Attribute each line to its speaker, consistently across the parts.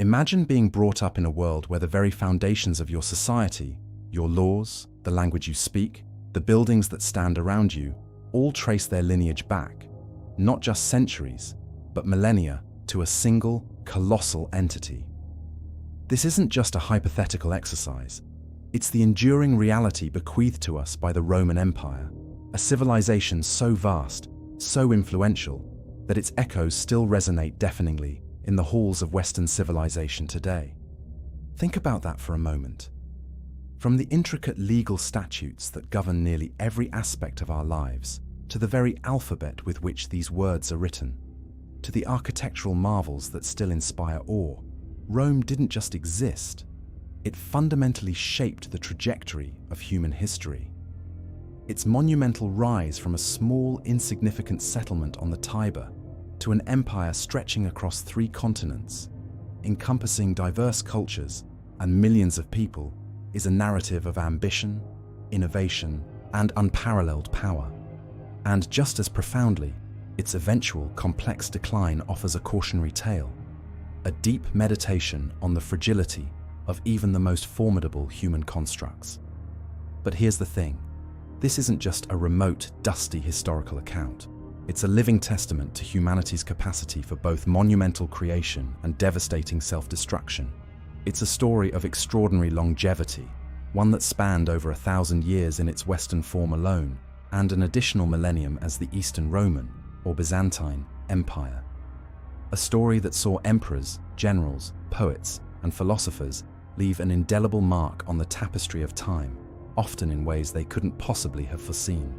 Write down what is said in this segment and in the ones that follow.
Speaker 1: Imagine being brought up in a world where the very foundations of your society, your laws, the language you speak, the buildings that stand around you, all trace their lineage back, not just centuries, but millennia, to a single, colossal entity. This isn't just a hypothetical exercise. It's the enduring reality bequeathed to us by the Roman Empire, a civilization so vast, so influential, that its echoes still resonate deafeningly in the halls of Western civilization today. Think about that for a moment. From the intricate legal statutes that govern nearly every aspect of our lives, to the very alphabet with which these words are written, to the architectural marvels that still inspire awe, Rome didn't just exist. It fundamentally shaped the trajectory of human history. Its monumental rise from a small, insignificant settlement on the Tiber to an empire stretching across 3 continents, encompassing diverse cultures and millions of people, is a narrative of ambition, innovation, and unparalleled power. And just as profoundly, its eventual complex decline offers a cautionary tale, a deep meditation on the fragility of even the most formidable human constructs. But here's the thing. This isn't just a remote, dusty historical account. It's a living testament to humanity's capacity for both monumental creation and devastating self-destruction. It's a story of extraordinary longevity, one that spanned over 1,000 years in its Western form alone, and an additional millennium as the Eastern Roman, or Byzantine, Empire. A story that saw emperors, generals, poets, and philosophers leave an indelible mark on the tapestry of time, often in ways they couldn't possibly have foreseen.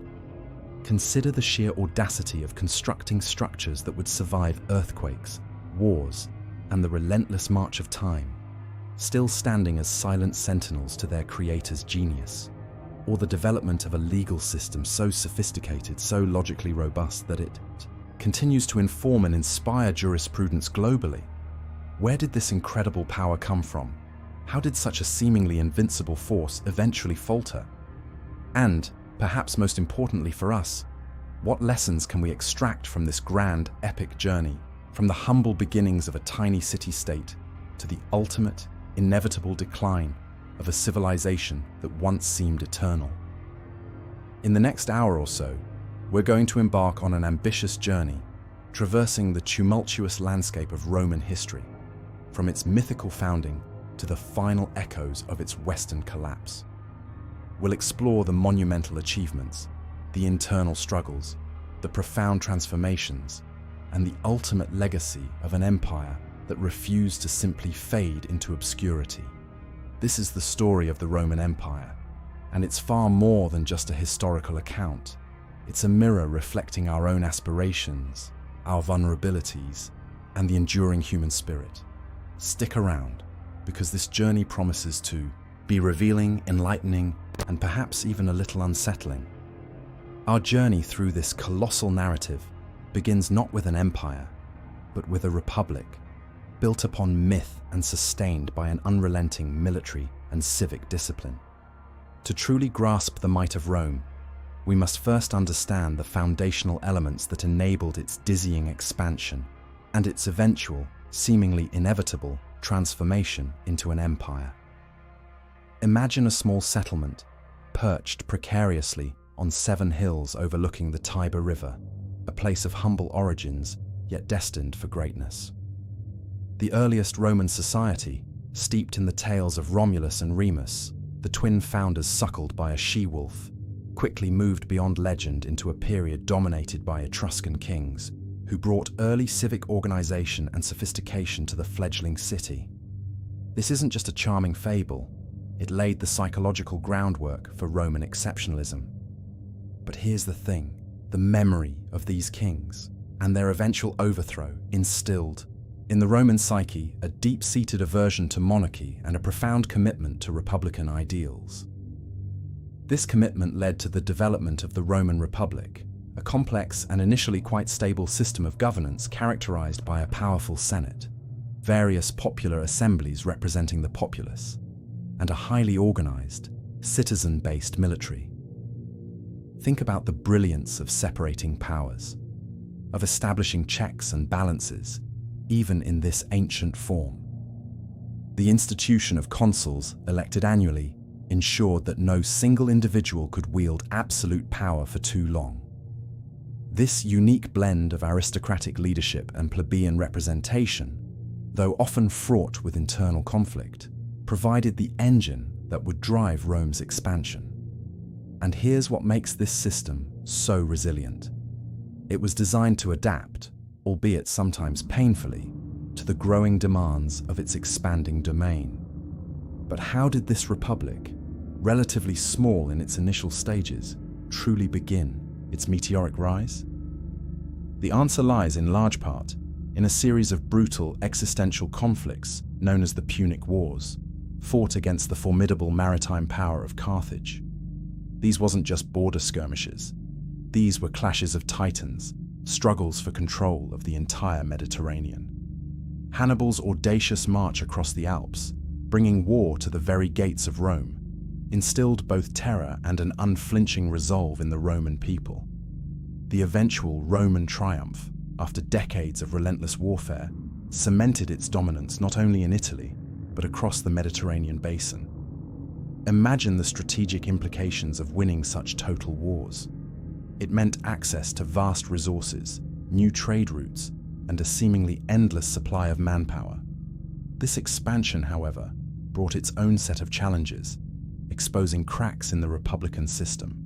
Speaker 1: Consider the sheer audacity of constructing structures that would survive earthquakes, wars, and the relentless march of time, still standing as silent sentinels to their creator's genius. Or the development of a legal system so sophisticated, so logically robust that it continues to inform and inspire jurisprudence globally. Where did this incredible power come from? How did such a seemingly invincible force eventually falter? And, perhaps most importantly for us, what lessons can we extract from this grand, epic journey, from the humble beginnings of a tiny city-state to the ultimate, inevitable decline of a civilization that once seemed eternal? In the next hour or so, we're going to embark on an ambitious journey, traversing the tumultuous landscape of Roman history, from its mythical founding to the final echoes of its Western collapse. We'll explore the monumental achievements, the internal struggles, the profound transformations, and the ultimate legacy of an empire that refused to simply fade into obscurity. This is the story of the Roman Empire, and it's far more than just a historical account. It's a mirror reflecting our own aspirations, our vulnerabilities, and the enduring human spirit. Stick around, because this journey promises to be revealing, enlightening, and perhaps even a little unsettling. Our journey through this colossal narrative begins not with an empire, but with a republic, built upon myth and sustained by an unrelenting military and civic discipline. To truly grasp the might of Rome, we must first understand the foundational elements that enabled its dizzying expansion and its eventual, seemingly inevitable, transformation into an empire. Imagine a small settlement, perched precariously on 7 hills overlooking the Tiber River, a place of humble origins, yet destined for greatness. The earliest Roman society, steeped in the tales of Romulus and Remus, the twin founders suckled by a she-wolf, quickly moved beyond legend into a period dominated by Etruscan kings, who brought early civic organization and sophistication to the fledgling city. This isn't just a charming fable, it laid the psychological groundwork for Roman exceptionalism. But here's the thing, the memory of these kings, and their eventual overthrow, instilled in the Roman psyche a deep-seated aversion to monarchy and a profound commitment to republican ideals. This commitment led to the development of the Roman Republic, a complex and initially quite stable system of governance characterized by a powerful Senate, various popular assemblies representing the populace, and a highly organized, citizen-based military. Think about the brilliance of separating powers, of establishing checks and balances, even in this ancient form. The institution of consuls, elected annually, ensured that no single individual could wield absolute power for too long. This unique blend of aristocratic leadership and plebeian representation, though often fraught with internal conflict, provided the engine that would drive Rome's expansion. And here's what makes this system so resilient. It was designed to adapt, albeit sometimes painfully, to the growing demands of its expanding domain. But how did this republic, relatively small in its initial stages, truly begin its meteoric rise? The answer lies in large part in a series of brutal existential conflicts known as the Punic Wars, fought against the formidable maritime power of Carthage. These wasn't just border skirmishes. These were clashes of titans, struggles for control of the entire Mediterranean. Hannibal's audacious march across the Alps, bringing war to the very gates of Rome, instilled both terror and an unflinching resolve in the Roman people. The eventual Roman triumph, after decades of relentless warfare, cemented its dominance not only in Italy, but across the Mediterranean basin. Imagine the strategic implications of winning such total wars. It meant access to vast resources, new trade routes, and a seemingly endless supply of manpower. This expansion, however, brought its own set of challenges, exposing cracks in the republican system.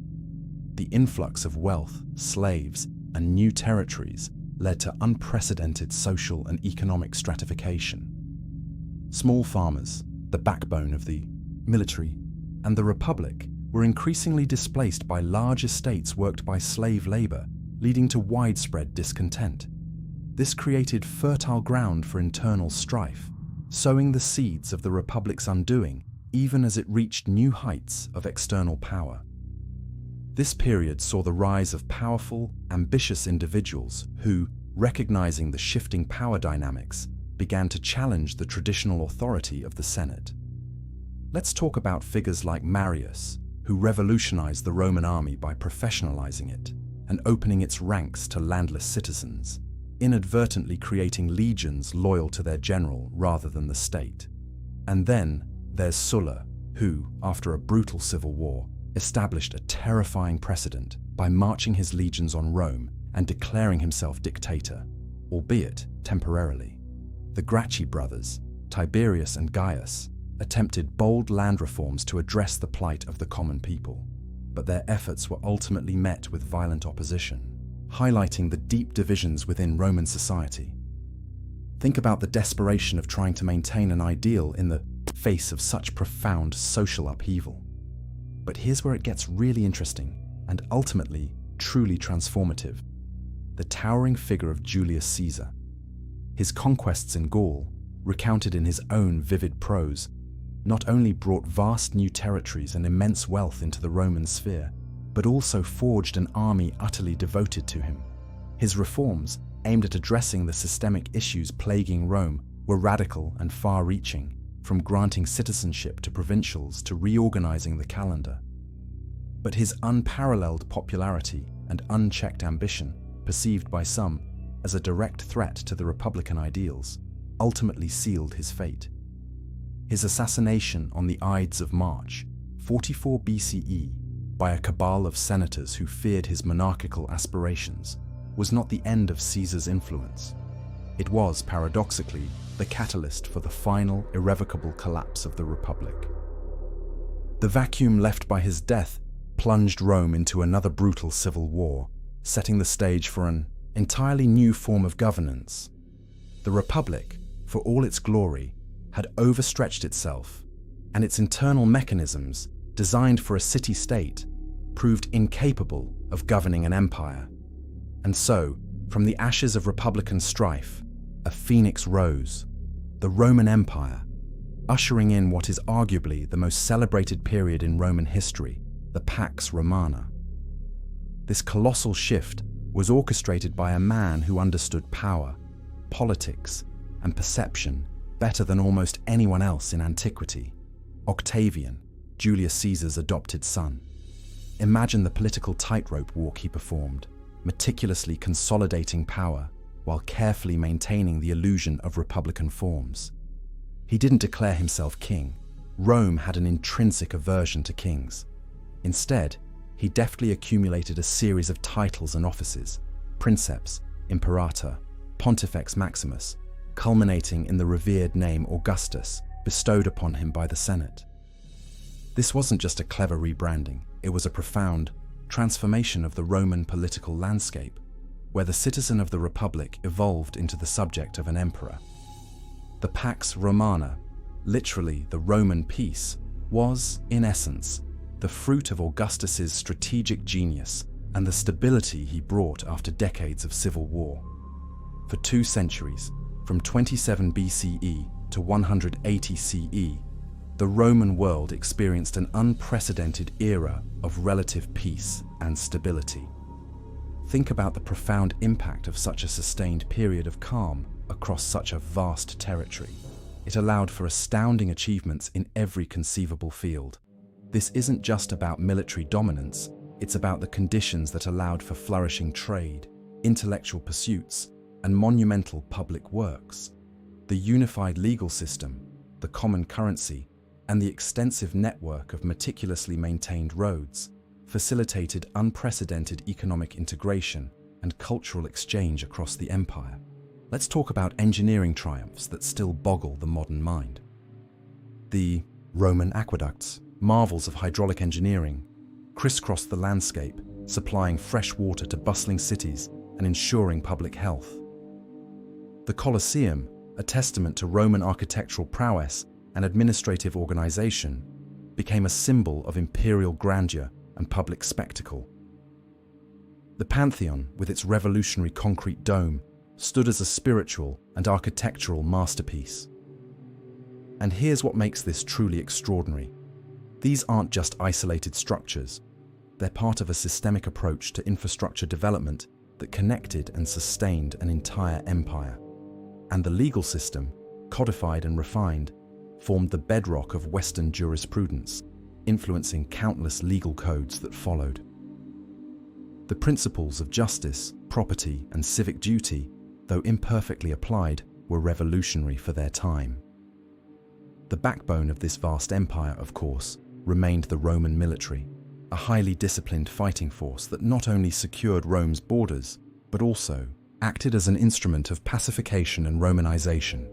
Speaker 1: The influx of wealth, slaves, and new territories led to unprecedented social and economic stratification. Small farmers, the backbone of the military, and the republic were increasingly displaced by large estates worked by slave labor, leading to widespread discontent. This created fertile ground for internal strife, sowing the seeds of the republic's undoing even as it reached new heights of external power. This period saw the rise of powerful, ambitious individuals who, recognizing the shifting power dynamics, began to challenge the traditional authority of the Senate. Let's talk about figures like Marius, who revolutionized the Roman army by professionalizing it and opening its ranks to landless citizens, inadvertently creating legions loyal to their general rather than the state. And then there's Sulla, who, after a brutal civil war, established a terrifying precedent by marching his legions on Rome and declaring himself dictator, albeit temporarily. The Gracchi brothers, Tiberius and Gaius, attempted bold land reforms to address the plight of the common people, but their efforts were ultimately met with violent opposition, highlighting the deep divisions within Roman society. Think about the desperation of trying to maintain an ideal in the face of such profound social upheaval. But here's where it gets really interesting and ultimately truly transformative: the towering figure of Julius Caesar. His conquests in Gaul, recounted in his own vivid prose, not only brought vast new territories and immense wealth into the Roman sphere, but also forged an army utterly devoted to him. His reforms, aimed at addressing the systemic issues plaguing Rome, were radical and far-reaching, from granting citizenship to provincials to reorganizing the calendar. But his unparalleled popularity and unchecked ambition, perceived by some as a direct threat to the republican ideals, ultimately sealed his fate. His assassination on the Ides of March, 44 BCE, by a cabal of senators who feared his monarchical aspirations, was not the end of Caesar's influence. It was, paradoxically, the catalyst for the final, irrevocable collapse of the Republic. The vacuum left by his death plunged Rome into another brutal civil war, setting the stage for an entirely new form of governance. The Republic, for all its glory, had overstretched itself, and its internal mechanisms, designed for a city-state, proved incapable of governing an empire. And so, from the ashes of republican strife, a phoenix rose, the Roman Empire, ushering in what is arguably the most celebrated period in Roman history, the Pax Romana. This colossal shift was orchestrated by a man who understood power, politics, and perception better than almost anyone else in antiquity: Octavian, Julius Caesar's adopted son. Imagine the political tightrope walk he performed, meticulously consolidating power while carefully maintaining the illusion of republican forms. He didn't declare himself king. Rome had an intrinsic aversion to kings. Instead, he deftly accumulated a series of titles and offices: princeps, imperator, pontifex maximus, culminating in the revered name Augustus, bestowed upon him by the Senate. This wasn't just a clever rebranding, it was a profound transformation of the Roman political landscape, where the citizen of the Republic evolved into the subject of an emperor. The Pax Romana, literally the Roman peace, was, in essence, the fruit of Augustus's strategic genius and the stability he brought after decades of civil war. For 2 centuries, from 27 BCE to 180 CE, the Roman world experienced an unprecedented era of relative peace and stability. Think about the profound impact of such a sustained period of calm across such a vast territory. It allowed for astounding achievements in every conceivable field. This isn't just about military dominance, it's about the conditions that allowed for flourishing trade, intellectual pursuits, and monumental public works. The unified legal system, the common currency, and the extensive network of meticulously maintained roads facilitated unprecedented economic integration and cultural exchange across the empire. Let's talk about engineering triumphs that still boggle the modern mind. The Roman aqueducts, marvels of hydraulic engineering, crisscrossed the landscape, supplying fresh water to bustling cities and ensuring public health. The Colosseum, a testament to Roman architectural prowess and administrative organization, became a symbol of imperial grandeur and public spectacle. The Pantheon, with its revolutionary concrete dome, stood as a spiritual and architectural masterpiece. And here's what makes this truly extraordinary. These aren't just isolated structures. They're part of a systemic approach to infrastructure development that connected and sustained an entire empire. And the legal system, codified and refined, formed the bedrock of Western jurisprudence, influencing countless legal codes that followed. The principles of justice, property, and civic duty, though imperfectly applied, were revolutionary for their time. The backbone of this vast empire, of course, remained the Roman military, a highly disciplined fighting force that not only secured Rome's borders, but also acted as an instrument of pacification and Romanization.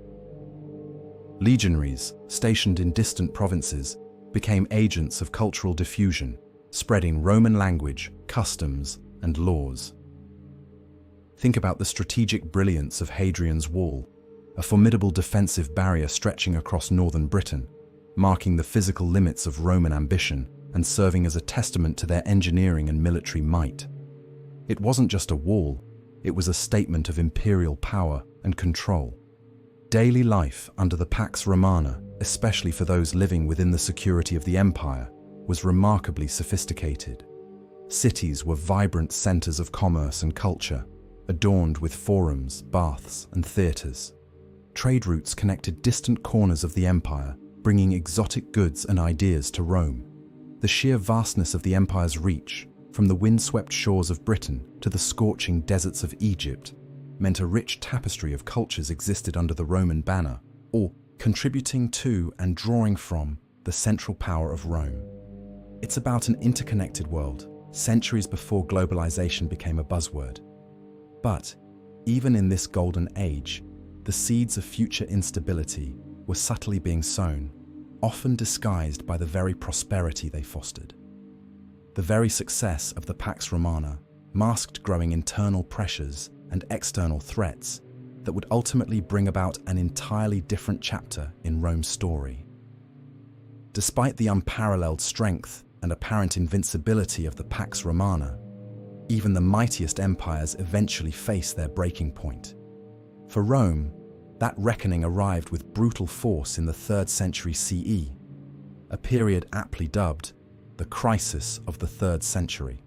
Speaker 1: Legionaries, stationed in distant provinces, became agents of cultural diffusion, spreading Roman language, customs, and laws. Think about the strategic brilliance of Hadrian's Wall, a formidable defensive barrier stretching across northern Britain, marking the physical limits of Roman ambition and serving as a testament to their engineering and military might. It wasn't just a wall, it was a statement of imperial power and control. Daily life under the Pax Romana, especially for those living within the security of the empire, was remarkably sophisticated. Cities were vibrant centers of commerce and culture, adorned with forums, baths, and theaters. Trade routes connected distant corners of the empire, bringing exotic goods and ideas to Rome. The sheer vastness of the empire's reach, from the windswept shores of Britain to the scorching deserts of Egypt, meant a rich tapestry of cultures existed under the Roman banner, or contributing to and drawing from the central power of Rome. It's about an interconnected world, centuries before globalization became a buzzword. But even in this golden age, the seeds of future instability were subtly being sown, often disguised by the very prosperity they fostered. The very success of the Pax Romana masked growing internal pressures and external threats that would ultimately bring about an entirely different chapter in Rome's story. Despite the unparalleled strength and apparent invincibility of the Pax Romana, even the mightiest empires eventually face their breaking point. For Rome, that reckoning arrived with brutal force in the 3rd century CE, a period aptly dubbed the crisis of the 3rd century.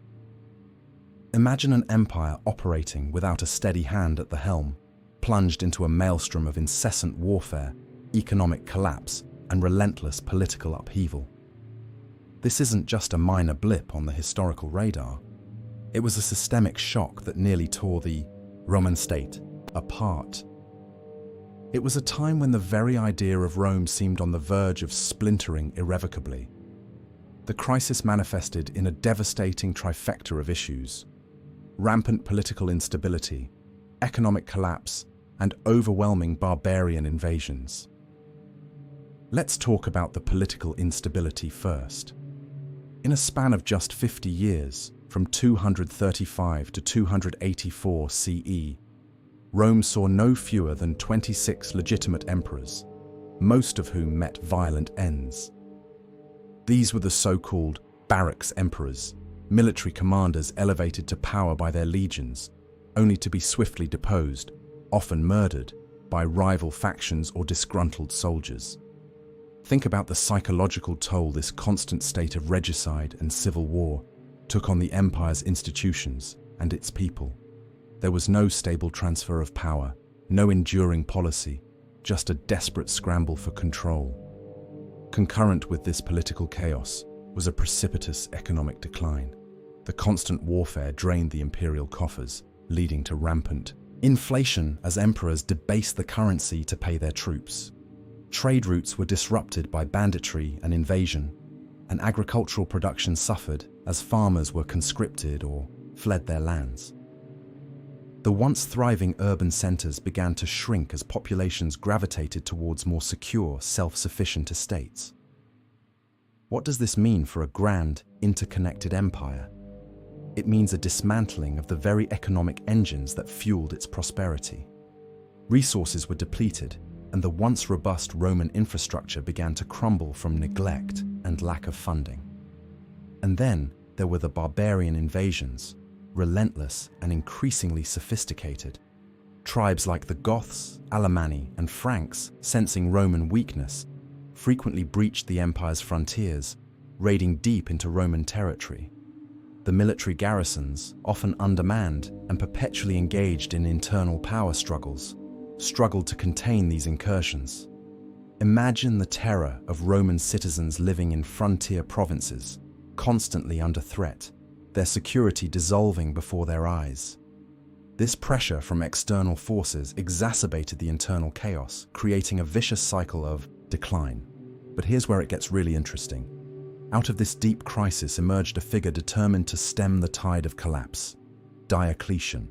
Speaker 1: Imagine an empire operating without a steady hand at the helm, plunged into a maelstrom of incessant warfare, economic collapse, and relentless political upheaval. This isn't just a minor blip on the historical radar. It was a systemic shock that nearly tore the Roman state apart. It was a time when the very idea of Rome seemed on the verge of splintering irrevocably. The crisis manifested in a devastating trifecta of issues: rampant political instability, economic collapse, and overwhelming barbarian invasions. Let's talk about the political instability first. In a span of just 50 years, from 235 to 284 CE, Rome saw no fewer than 26 legitimate emperors, most of whom met violent ends. These were the so-called barracks emperors, military commanders elevated to power by their legions, only to be swiftly deposed, often murdered, by rival factions or disgruntled soldiers. Think about the psychological toll this constant state of regicide and civil war took on the empire's institutions and its people. There was no stable transfer of power, no enduring policy, just a desperate scramble for control. Concurrent with this political chaos was a precipitous economic decline. The constant warfare drained the imperial coffers, leading to rampant inflation as emperors debased the currency to pay their troops. Trade routes were disrupted by banditry and invasion, and agricultural production suffered as farmers were conscripted or fled their lands. The once thriving urban centers began to shrink as populations gravitated towards more secure, self-sufficient estates. What does this mean for a grand, interconnected empire? It means a dismantling of the very economic engines that fueled its prosperity. Resources were depleted, and the once robust Roman infrastructure began to crumble from neglect and lack of funding. And then there were the barbarian invasions, relentless and increasingly sophisticated. Tribes like the Goths, Alemanni, and Franks, sensing Roman weakness, frequently breached the empire's frontiers, raiding deep into Roman territory. The military garrisons, often undermanned and perpetually engaged in internal power struggles, struggled to contain these incursions. Imagine the terror of Roman citizens living in frontier provinces, constantly under threat, their security dissolving before their eyes. This pressure from external forces exacerbated the internal chaos, creating a vicious cycle of decline. But here's where it gets really interesting. Out of this deep crisis emerged a figure determined to stem the tide of collapse: Diocletian.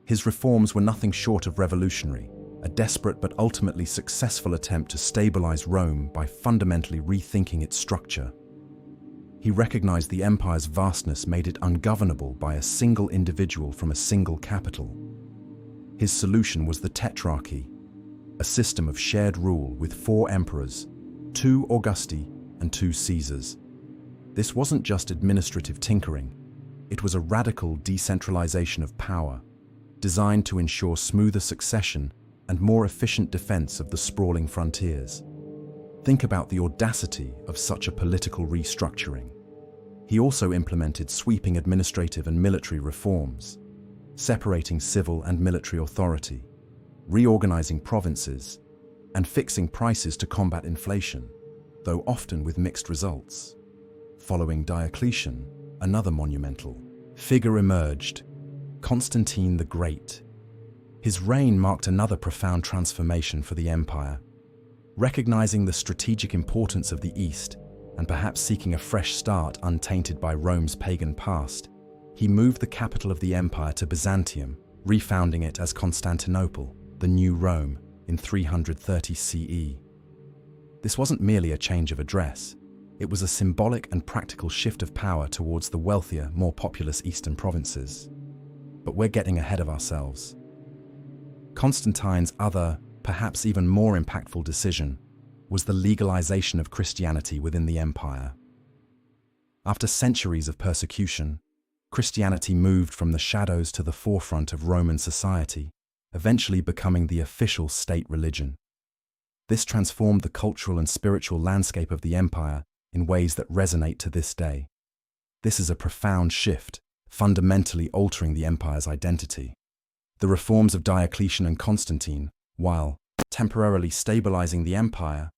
Speaker 1: His reforms were nothing short of revolutionary, a desperate but ultimately successful attempt to stabilize Rome by fundamentally rethinking its structure. He recognized the empire's vastness made it ungovernable by a single individual from a single capital. His solution was the tetrarchy, a system of shared rule with 4 emperors, 2 Augusti and 2 Caesars. This wasn't just administrative tinkering, it was a radical decentralization of power, designed to ensure smoother succession and more efficient defense of the sprawling frontiers. Think about the audacity of such a political restructuring. He also implemented sweeping administrative and military reforms, separating civil and military authority, reorganizing provinces, and fixing prices to combat inflation, though often with mixed results. Following Diocletian, another monumental figure emerged: Constantine the Great. His reign marked another profound transformation for the empire. Recognizing the strategic importance of the East, and perhaps seeking a fresh start untainted by Rome's pagan past, he moved the capital of the empire to Byzantium, refounding it as Constantinople, the new Rome, in 330 CE. This wasn't merely a change of address, it was a symbolic and practical shift of power towards the wealthier, more populous eastern provinces. But we're getting ahead of ourselves. Constantine's other, perhaps even more impactful decision was the legalization of Christianity within the empire. After centuries of persecution, Christianity moved from the shadows to the forefront of Roman society, eventually becoming the official state religion. This transformed the cultural and spiritual landscape of the empire in ways that resonate to this day. This is a profound shift, fundamentally altering the empire's identity. The reforms of Diocletian and Constantine, while temporarily stabilizing the empire,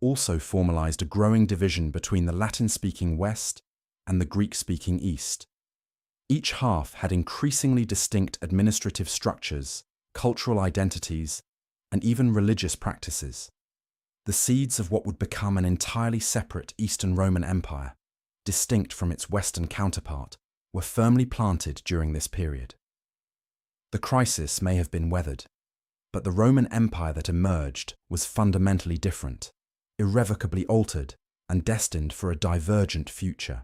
Speaker 1: also formalized a growing division between the Latin-speaking West and the Greek-speaking East. Each half had increasingly distinct administrative structures, cultural identities, and even religious practices. The seeds of what would become an entirely separate Eastern Roman Empire, distinct from its Western counterpart, were firmly planted during this period. The crisis may have been weathered, but the Roman Empire that emerged was fundamentally different, irrevocably altered, and destined for a divergent future.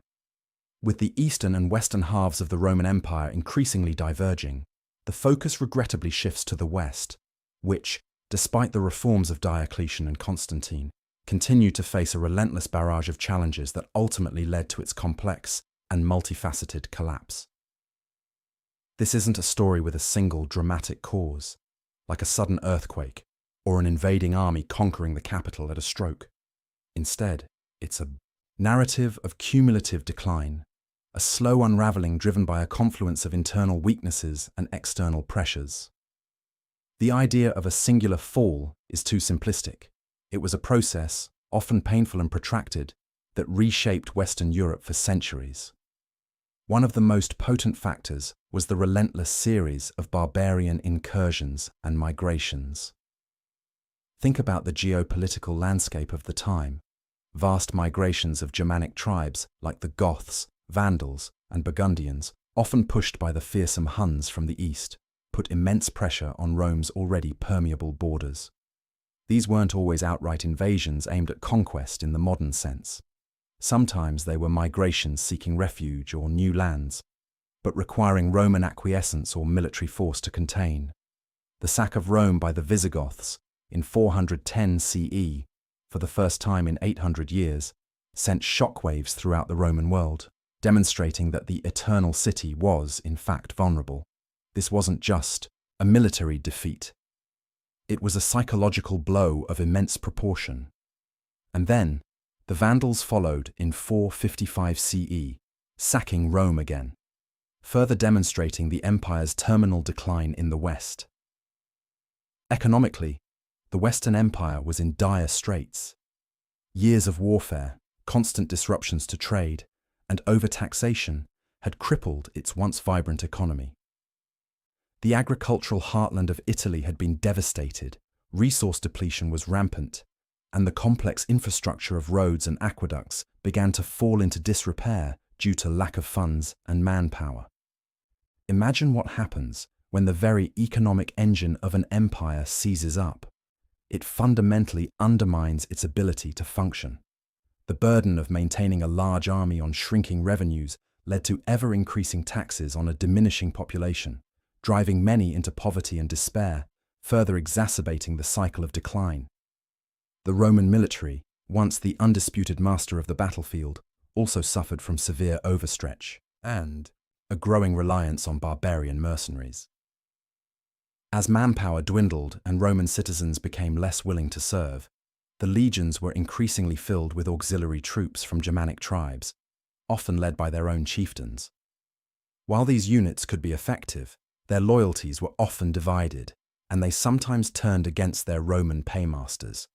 Speaker 1: With the eastern and western halves of the Roman Empire increasingly diverging, the focus regrettably shifts to the West, which, despite the reforms of Diocletian and Constantine, continued to face a relentless barrage of challenges that ultimately led to its complex and multifaceted collapse. This isn't a story with a single dramatic cause, like a sudden earthquake or an invading army conquering the capital at a stroke. Instead, it's a narrative of cumulative decline, a slow unraveling driven by a confluence of internal weaknesses and external pressures. The idea of a singular fall is too simplistic. It was a process, often painful and protracted, that reshaped Western Europe for centuries. One of the most potent factors was the relentless series of barbarian incursions and migrations. Think about the geopolitical landscape of the time. Vast migrations of Germanic tribes like the Goths, Vandals, and Burgundians, often pushed by the fearsome Huns from the east, put immense pressure on Rome's already permeable borders. These weren't always outright invasions aimed at conquest in the modern sense. Sometimes they were migrations seeking refuge or new lands, but requiring Roman acquiescence or military force to contain. The sack of Rome by the Visigoths in 410 CE, for the first time in 800 years, sent shockwaves throughout the Roman world, demonstrating that the eternal city was, in fact, vulnerable. This wasn't just a military defeat. It was a psychological blow of immense proportion. And then, the Vandals followed in 455 CE, sacking Rome again, further demonstrating the empire's terminal decline in the West. Economically, the Western Empire was in dire straits. Years of warfare, constant disruptions to trade, and overtaxation had crippled its once vibrant economy. The agricultural heartland of Italy had been devastated, resource depletion was rampant, and the complex infrastructure of roads and aqueducts began to fall into disrepair due to lack of funds and manpower. Imagine what happens when the very economic engine of an empire seizes up. It fundamentally undermines its ability to function. The burden of maintaining a large army on shrinking revenues led to ever-increasing taxes on a diminishing population, driving many into poverty and despair, further exacerbating the cycle of decline. The Roman military, once the undisputed master of the battlefield, also suffered from severe overstretch and a growing reliance on barbarian mercenaries. As manpower dwindled and Roman citizens became less willing to serve, the legions were increasingly filled with auxiliary troops from Germanic tribes, often led by their own chieftains. While these units could be effective, their loyalties were often divided, and they sometimes turned against their Roman paymasters.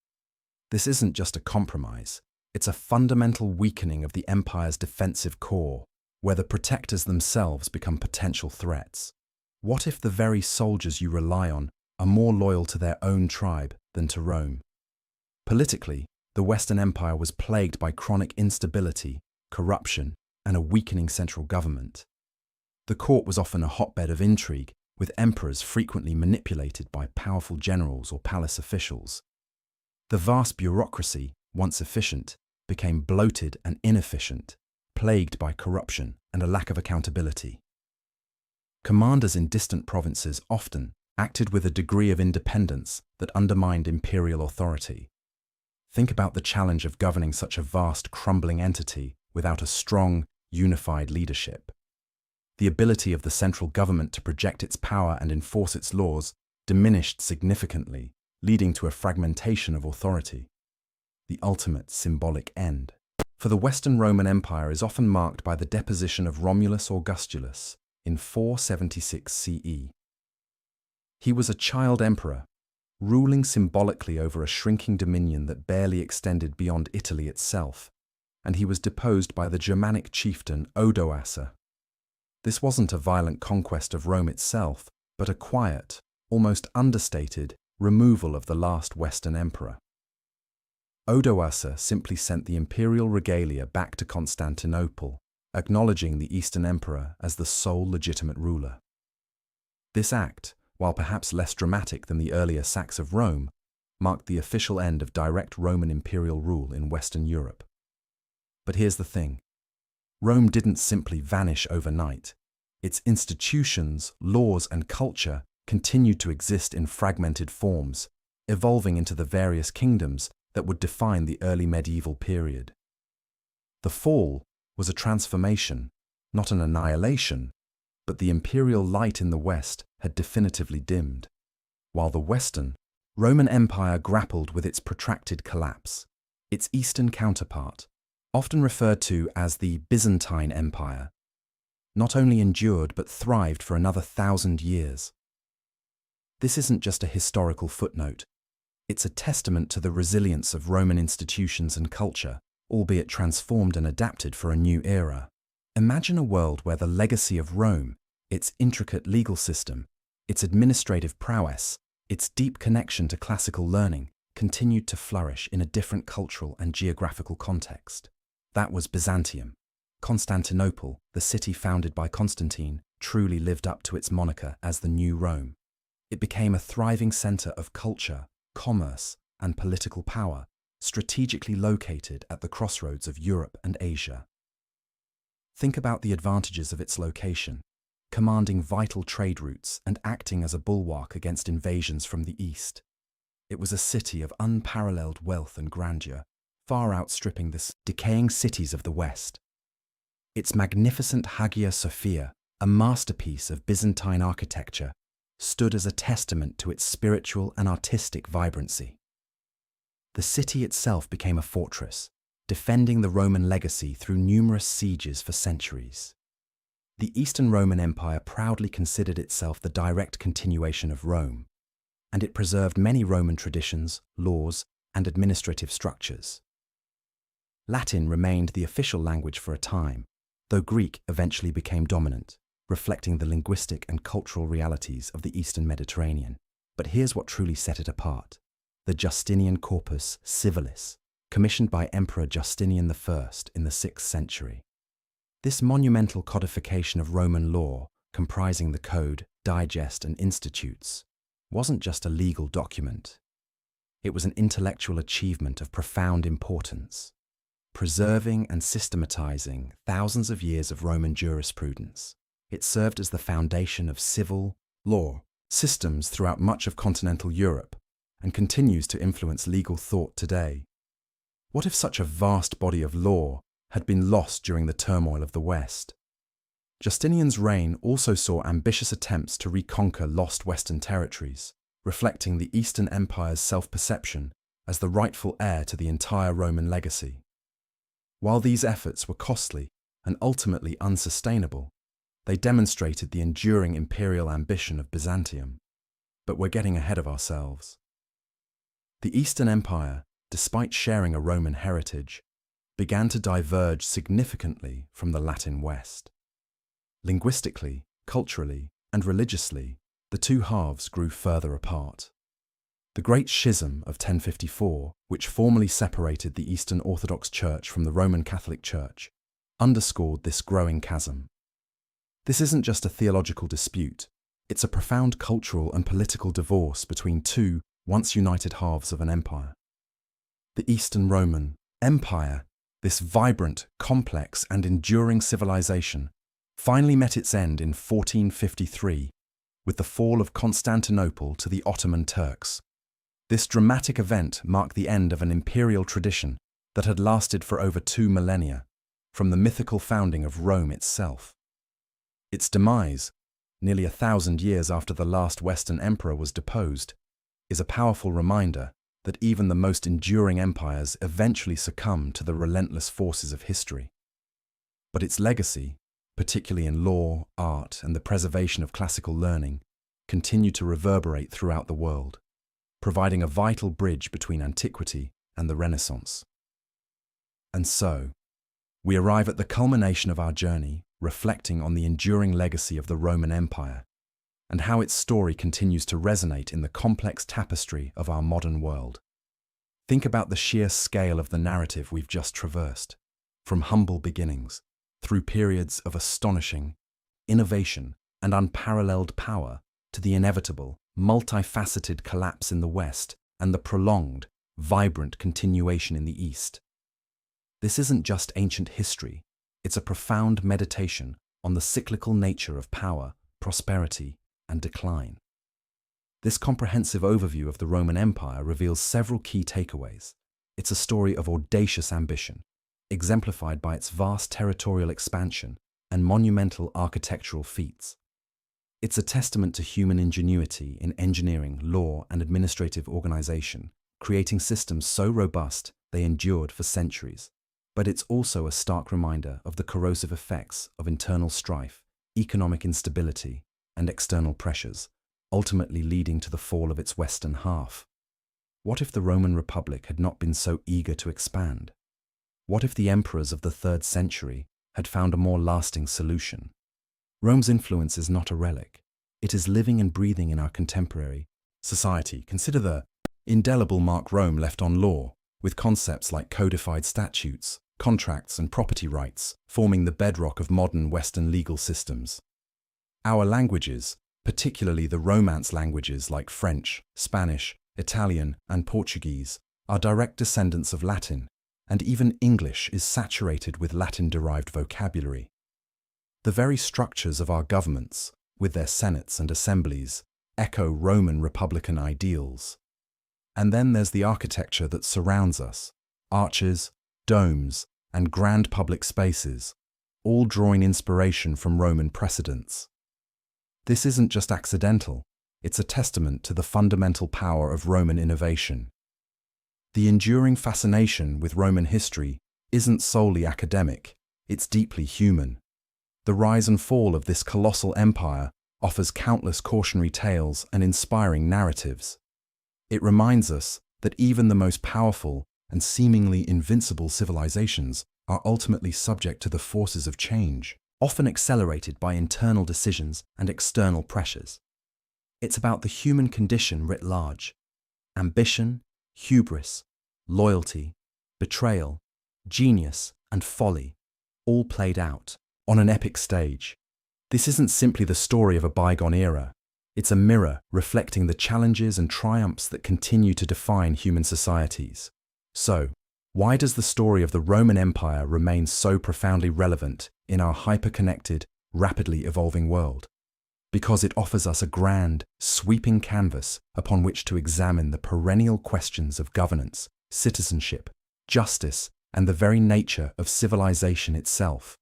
Speaker 1: This isn't just a compromise, it's a fundamental weakening of the empire's defensive core, where the protectors themselves become potential threats. What if the very soldiers you rely on are more loyal to their own tribe than to Rome? Politically, the Western Empire was plagued by chronic instability, corruption, and a weakening central government. The court was often a hotbed of intrigue, with emperors frequently manipulated by powerful generals or palace officials. The vast bureaucracy, once efficient, became bloated and inefficient, plagued by corruption and a lack of accountability. Commanders in distant provinces often acted with a degree of independence that undermined imperial authority. Think about the challenge of governing such a vast, crumbling entity without a strong, unified leadership. The ability of the central government to project its power and enforce its laws diminished significantly, leading to a fragmentation of authority. The ultimate symbolic end. For the Western Roman Empire is often marked by the deposition of Romulus Augustulus in 476 CE. He was a child emperor, ruling symbolically over a shrinking dominion that barely extended beyond Italy itself, and he was deposed by the Germanic chieftain Odoacer. This wasn't a violent conquest of Rome itself, but a quiet, almost understated, removal of the last Western emperor. Odoacer simply sent the imperial regalia back to Constantinople, acknowledging the Eastern emperor as the sole legitimate ruler. This act, while perhaps less dramatic than the earlier sacks of Rome, marked the official end of direct Roman imperial rule in Western Europe. But here's the thing. Rome didn't simply vanish overnight. Its institutions, laws, and culture continued to exist in fragmented forms, evolving into the various kingdoms that would define the early medieval period. The fall was a transformation, not an annihilation, but the imperial light in the West had definitively dimmed, while the Western, Roman Empire grappled with its protracted collapse. Its Eastern counterpart, often referred to as the Byzantine Empire, not only endured but thrived for another 1,000 years. This isn't just a historical footnote. It's a testament to the resilience of Roman institutions and culture, albeit transformed and adapted for a new era. Imagine a world where the legacy of Rome, its intricate legal system, its administrative prowess, its deep connection to classical learning, continued to flourish in a different cultural and geographical context. That was Byzantium. Constantinople, the city founded by Constantine, truly lived up to its moniker as the New Rome. It became a thriving center of culture, commerce, and political power, strategically located at the crossroads of Europe and Asia. Think about the advantages of its location, commanding vital trade routes and acting as a bulwark against invasions from the east. It was a city of unparalleled wealth and grandeur, far outstripping the decaying cities of the West. Its magnificent Hagia Sophia, a masterpiece of Byzantine architecture, stood as a testament to its spiritual and artistic vibrancy. The city itself became a fortress, defending the Roman legacy through numerous sieges for centuries. The Eastern Roman Empire proudly considered itself the direct continuation of Rome, and it preserved many Roman traditions, laws, and administrative structures. Latin remained the official language for a time, though Greek eventually became dominant, reflecting the linguistic and cultural realities of the Eastern Mediterranean. But here's what truly set it apart: the Justinian Corpus Civilis, commissioned by Emperor Justinian I in the 6th century. This monumental codification of Roman law, comprising the Code, Digest, and Institutes, wasn't just a legal document. It was an intellectual achievement of profound importance, preserving and systematizing thousands of years of Roman jurisprudence. It served as the foundation of civil law systems throughout much of continental Europe and continues to influence legal thought today. What if such a vast body of law had been lost during the turmoil of the West? Justinian's reign also saw ambitious attempts to reconquer lost Western territories, reflecting the Eastern Empire's self-perception as the rightful heir to the entire Roman legacy. While these efforts were costly and ultimately unsustainable, they demonstrated the enduring imperial ambition of Byzantium. But we're getting ahead of ourselves. The Eastern Empire, despite sharing a Roman heritage, began to diverge significantly from the Latin West. Linguistically, culturally, and religiously, the two halves grew further apart. The Great Schism of 1054, which formally separated the Eastern Orthodox Church from the Roman Catholic Church, underscored this growing chasm. This isn't just a theological dispute, it's a profound cultural and political divorce between two once united halves of an empire. The Eastern Roman Empire, this vibrant, complex, and enduring civilization, finally met its end in 1453 with the fall of Constantinople to the Ottoman Turks. This dramatic event marked the end of an imperial tradition that had lasted for over 2 millennia, from the mythical founding of Rome itself. Its demise, nearly 1,000 years after the last Western emperor was deposed, is a powerful reminder that even the most enduring empires eventually succumb to the relentless forces of history. But its legacy, particularly in law, art, and the preservation of classical learning, continued to reverberate throughout the world, providing a vital bridge between antiquity and the Renaissance. And so, we arrive at the culmination of our journey, reflecting on the enduring legacy of the Roman Empire, and how its story continues to resonate in the complex tapestry of our modern world. Think about the sheer scale of the narrative we've just traversed, from humble beginnings, through periods of astonishing innovation and unparalleled power, to the inevitable, multifaceted collapse in the West and the prolonged, vibrant continuation in the East. This isn't just ancient history, it's a profound meditation on the cyclical nature of power, prosperity, and decline. This comprehensive overview of the Roman Empire reveals several key takeaways. It's a story of audacious ambition, exemplified by its vast territorial expansion and monumental architectural feats. It's a testament to human ingenuity in engineering, law, and administrative organization, creating systems so robust they endured for centuries. But it's also a stark reminder of the corrosive effects of internal strife, economic instability, and external pressures, ultimately leading to the fall of its western half. What if the Roman Republic had not been so eager to expand? What if the emperors of the 3rd century had found a more lasting solution? Rome's influence is not a relic. It is living and breathing in our contemporary society. Consider the indelible mark Rome left on law, with concepts like codified statutes, contracts, and property rights forming the bedrock of modern Western legal systems. Our languages, particularly the Romance languages like French, Spanish, Italian, and Portuguese, are direct descendants of Latin, and even English is saturated with Latin-derived vocabulary. The very structures of our governments, with their senates and assemblies, echo Roman republican ideals. And then there's the architecture that surrounds us: arches, domes, and grand public spaces, all drawing inspiration from Roman precedents. This isn't just accidental, it's a testament to the fundamental power of Roman innovation. The enduring fascination with Roman history isn't solely academic, it's deeply human. The rise and fall of this colossal empire offers countless cautionary tales and inspiring narratives. It reminds us that even the most powerful and seemingly invincible civilizations are ultimately subject to the forces of change, often accelerated by internal decisions and external pressures. It's about the human condition writ large: ambition, hubris, loyalty, betrayal, genius, and folly, all played out on an epic stage. This isn't simply the story of a bygone era. It's a mirror reflecting the challenges and triumphs that continue to define human societies. So, why does the story of the Roman Empire remain so profoundly relevant in our hyper-connected, rapidly evolving world? Because it offers us a grand, sweeping canvas upon which to examine the perennial questions of governance, citizenship, justice, and the very nature of civilization itself.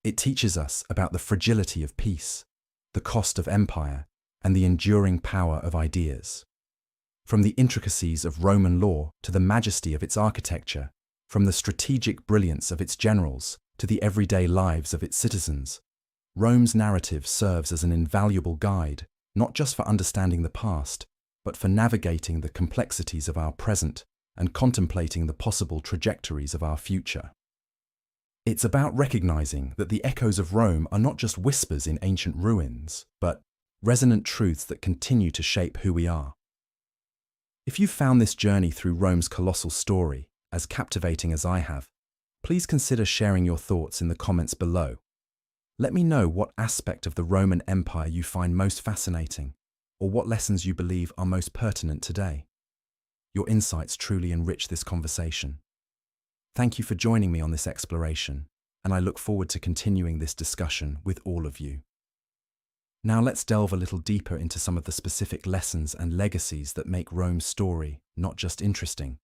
Speaker 1: It teaches us about the fragility of peace, the cost of empire, and the enduring power of ideas. From the intricacies of Roman law to the majesty of its architecture, from the strategic brilliance of its generals to the everyday lives of its citizens, Rome's narrative serves as an invaluable guide, not just for understanding the past, but for navigating the complexities of our present and contemplating the possible trajectories of our future. It's about recognizing that the echoes of Rome are not just whispers in ancient ruins, but resonant truths that continue to shape who we are. If you found this journey through Rome's colossal story as captivating as I have, please consider sharing your thoughts in the comments below. Let me know what aspect of the Roman Empire you find most fascinating, or what lessons you believe are most pertinent today. Your insights truly enrich this conversation. Thank you for joining me on this exploration, and I look forward to continuing this discussion with all of you. Now let's delve a little deeper into some of the specific lessons and legacies that make Rome's story not just interesting,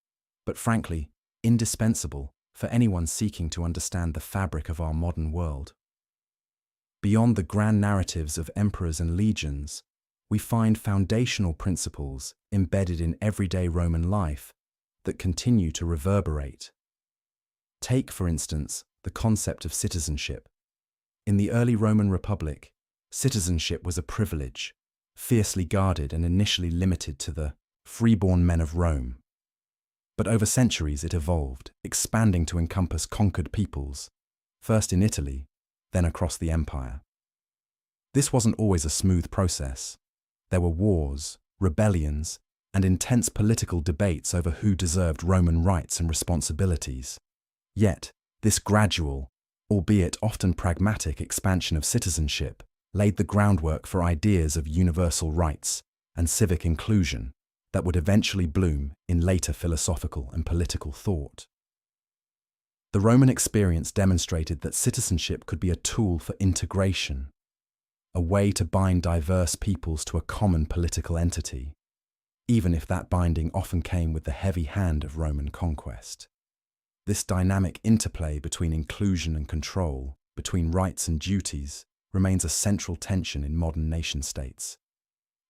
Speaker 1: but frankly, indispensable for anyone seeking to understand the fabric of our modern world. Beyond the grand narratives of emperors and legions, we find foundational principles embedded in everyday Roman life that continue to reverberate. Take, for instance, the concept of citizenship. In the early Roman Republic, citizenship was a privilege, fiercely guarded and initially limited to the freeborn men of Rome. But over centuries it evolved, expanding to encompass conquered peoples, first in Italy, then across the empire. This wasn't always a smooth process. There were wars, rebellions, and intense political debates over who deserved Roman rights and responsibilities. Yet, this gradual, albeit often pragmatic expansion of citizenship laid the groundwork for ideas of universal rights and civic inclusion that would eventually bloom in later philosophical and political thought. The Roman experience demonstrated that citizenship could be a tool for integration, a way to bind diverse peoples to a common political entity, even if that binding often came with the heavy hand of Roman conquest. This dynamic interplay between inclusion and control, between rights and duties, remains a central tension in modern nation-states.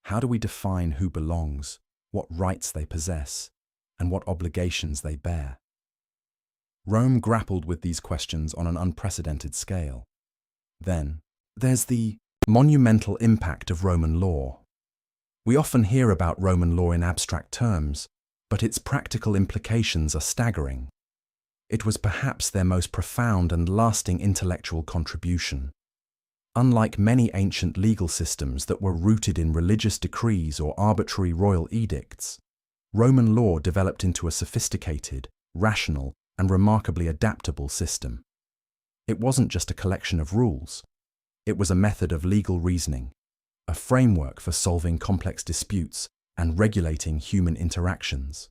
Speaker 1: How do we define who belongs, what rights they possess, and what obligations they bear? Rome grappled with these questions on an unprecedented scale. Then, there's the monumental impact of Roman law. We often hear about Roman law in abstract terms, but its practical implications are staggering. It was perhaps their most profound and lasting intellectual contribution. Unlike many ancient legal systems that were rooted in religious decrees or arbitrary royal edicts, Roman law developed into a sophisticated, rational, and remarkably adaptable system. It wasn't just a collection of rules. It was a method of legal reasoning, a framework for solving complex disputes and regulating human interactions.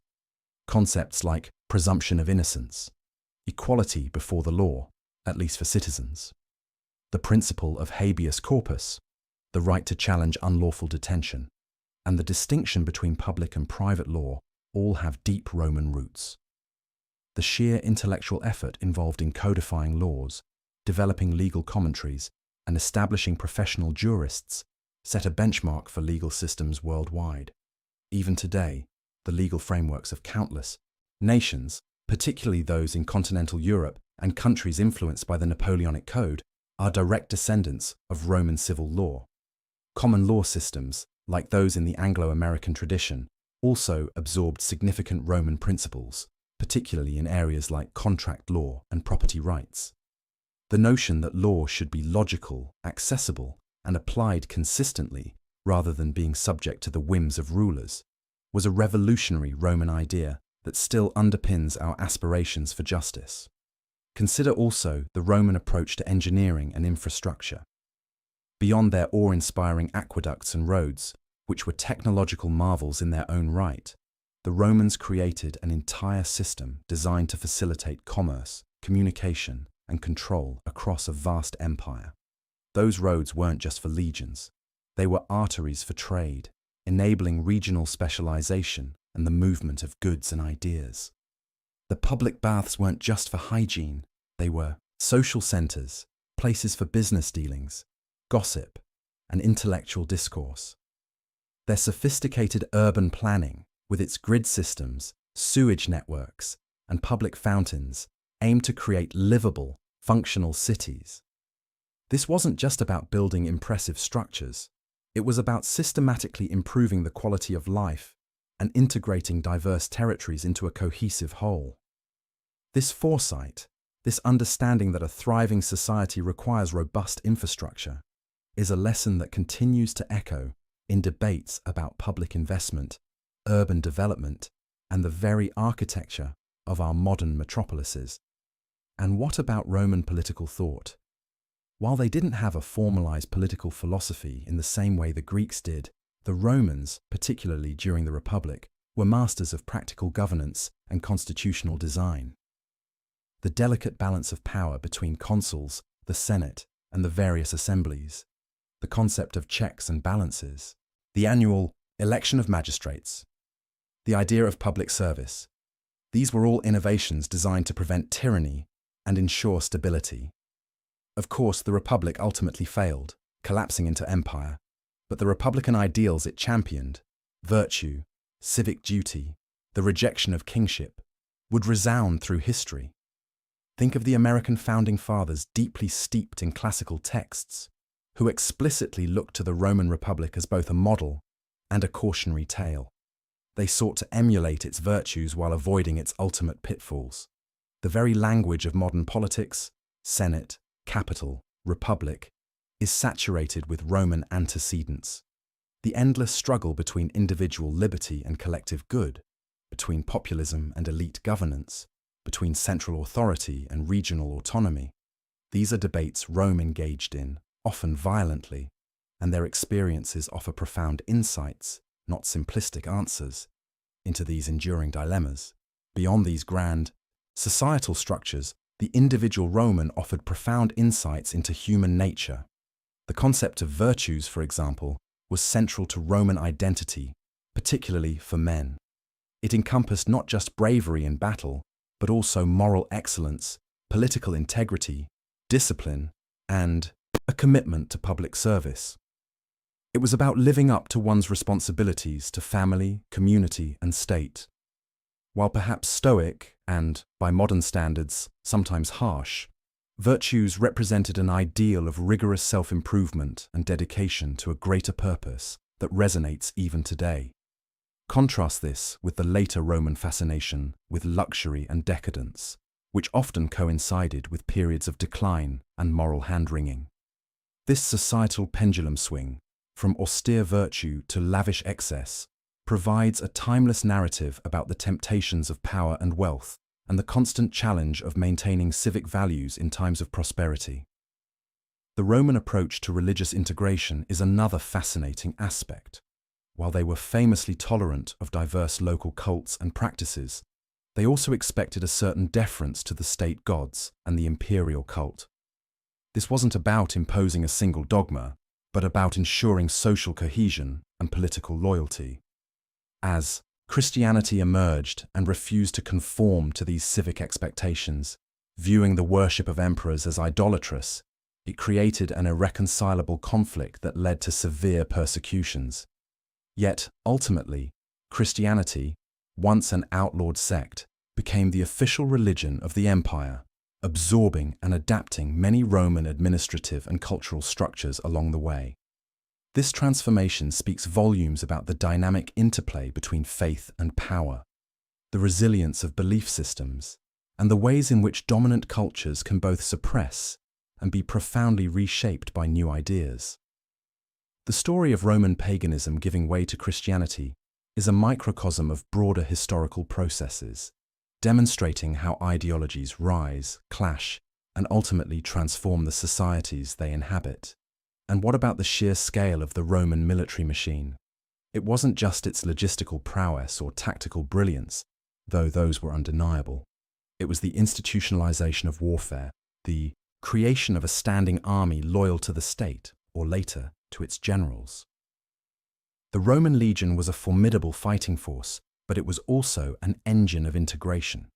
Speaker 1: Concepts like presumption of innocence, equality before the law, at least for citizens, the principle of habeas corpus, the right to challenge unlawful detention, and the distinction between public and private law all have deep Roman roots. The sheer intellectual effort involved in codifying laws, developing legal commentaries, and establishing professional jurists set a benchmark for legal systems worldwide. Even today, the legal frameworks of countless nations, particularly those in continental Europe and countries influenced by the Napoleonic Code, are direct descendants of Roman civil law. Common law systems, like those in the Anglo-American tradition, also absorbed significant Roman principles, particularly in areas like contract law and property rights. The notion that law should be logical, accessible, and applied consistently rather than being subject to the whims of rulers was a revolutionary Roman idea that still underpins our aspirations for justice. Consider also the Roman approach to engineering and infrastructure. Beyond their awe-inspiring aqueducts and roads, which were technological marvels in their own right, the Romans created an entire system designed to facilitate commerce, communication, and control across a vast empire. Those roads weren't just for legions. They were arteries for trade, enabling regional specialization and the movement of goods and ideas. The public baths weren't just for hygiene. They were social centers, places for business dealings, gossip, and intellectual discourse. Their sophisticated urban planning, with its grid systems, sewage networks, and public fountains, aimed to create livable, functional cities. This wasn't just about building impressive structures. It was about systematically improving the quality of life and integrating diverse territories into a cohesive whole. This foresight, this understanding that a thriving society requires robust infrastructure, is a lesson that continues to echo in debates about public investment, urban development, and the very architecture of our modern metropolises. And what about Roman political thought? While they didn't have a formalized political philosophy in the same way the Greeks did, the Romans, particularly during the Republic, were masters of practical governance and constitutional design. The delicate balance of power between consuls, the Senate, and the various assemblies, the concept of checks and balances, the annual election of magistrates, the idea of public service. These were all innovations designed to prevent tyranny and ensure stability. Of course, the Republic ultimately failed, collapsing into empire, but the Republican ideals it championed, virtue, civic duty, the rejection of kingship, would resound through history. Think of the American founding fathers deeply steeped in classical texts, who explicitly looked to the Roman Republic as both a model and a cautionary tale. They sought to emulate its virtues while avoiding its ultimate pitfalls. The very language of modern politics, Senate, capital, republic, is saturated with Roman antecedents. The endless struggle between individual liberty and collective good, between populism and elite governance, between central authority and regional autonomy. These are debates Rome engaged in, often violently, and their experiences offer profound insights, not simplistic answers, into these enduring dilemmas. Beyond these grand, societal structures, the individual Roman offered profound insights into human nature. The concept of virtues, for example, was central to Roman identity, particularly for men. It encompassed not just bravery in battle, but also moral excellence, political integrity, discipline, and a commitment to public service. It was about living up to one's responsibilities to family, community, and state. While perhaps stoic and, by modern standards, sometimes harsh, virtues represented an ideal of rigorous self-improvement and dedication to a greater purpose that resonates even today. Contrast this with the later Roman fascination with luxury and decadence, which often coincided with periods of decline and moral hand-wringing. This societal pendulum swing, from austere virtue to lavish excess, provides a timeless narrative about the temptations of power and wealth and the constant challenge of maintaining civic values in times of prosperity. The Roman approach to religious integration is another fascinating aspect. While they were famously tolerant of diverse local cults and practices, they also expected a certain deference to the state gods and the imperial cult. This wasn't about imposing a single dogma, but about ensuring social cohesion and political loyalty. As Christianity emerged and refused to conform to these civic expectations, viewing the worship of emperors as idolatrous, it created an irreconcilable conflict that led to severe persecutions. Yet, ultimately, Christianity, once an outlawed sect, became the official religion of the empire, absorbing and adapting many Roman administrative and cultural structures along the way. This transformation speaks volumes about the dynamic interplay between faith and power, the resilience of belief systems, and the ways in which dominant cultures can both suppress and be profoundly reshaped by new ideas. The story of Roman paganism giving way to Christianity is a microcosm of broader historical processes, demonstrating how ideologies rise, clash, and ultimately transform the societies they inhabit. And what about the sheer scale of the Roman military machine? It wasn't just its logistical prowess or tactical brilliance, though those were undeniable. It was the institutionalization of warfare, the creation of a standing army loyal to the state, or later, to its generals. The Roman legion was a formidable fighting force, but it was also an engine of integration.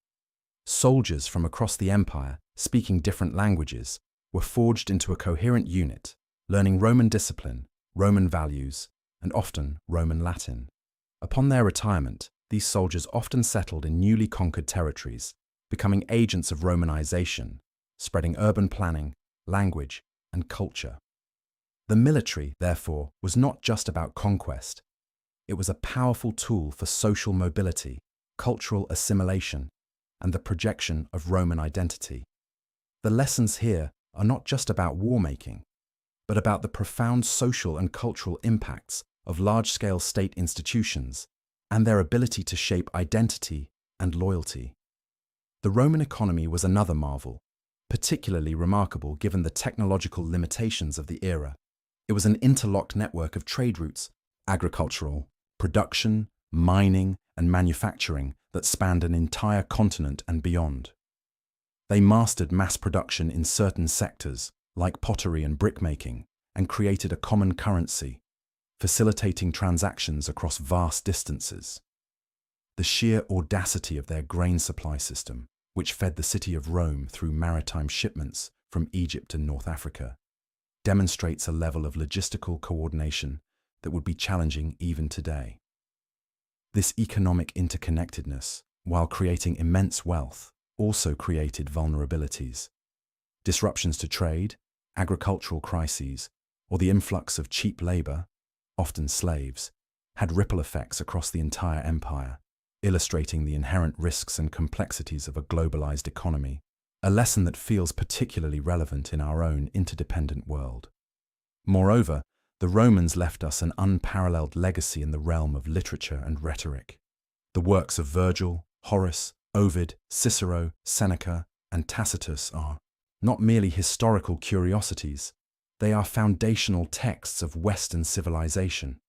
Speaker 1: Soldiers from across the empire, speaking different languages, were forged into a coherent unit, learning Roman discipline, Roman values, and often Roman Latin. Upon their retirement, these soldiers often settled in newly conquered territories, becoming agents of Romanization, spreading urban planning, language, and culture. The military, therefore, was not just about conquest. It was a powerful tool for social mobility, cultural assimilation, and the projection of Roman identity. The lessons here are not just about war-making, but about the profound social and cultural impacts of large-scale state institutions and their ability to shape identity and loyalty. The Roman economy was another marvel, particularly remarkable given the technological limitations of the era. It was an interlocked network of trade routes, agricultural, production, mining, and manufacturing that spanned an entire continent and beyond. They mastered mass production in certain sectors, like pottery and brickmaking, and created a common currency, facilitating transactions across vast distances. The sheer audacity of their grain supply system, which fed the city of Rome through maritime shipments from Egypt and North Africa, demonstrates a level of logistical coordination that would be challenging even today. This economic interconnectedness, while creating immense wealth, also created vulnerabilities. Disruptions to trade, agricultural crises, or the influx of cheap labor, often slaves, had ripple effects across the entire empire, illustrating the inherent risks and complexities of a globalized economy, a lesson that feels particularly relevant in our own interdependent world. Moreover, the Romans left us an unparalleled legacy in the realm of literature and rhetoric. The works of Virgil, Horace, Ovid, Cicero, Seneca, and Tacitus are not merely historical curiosities, they are foundational texts of Western civilization.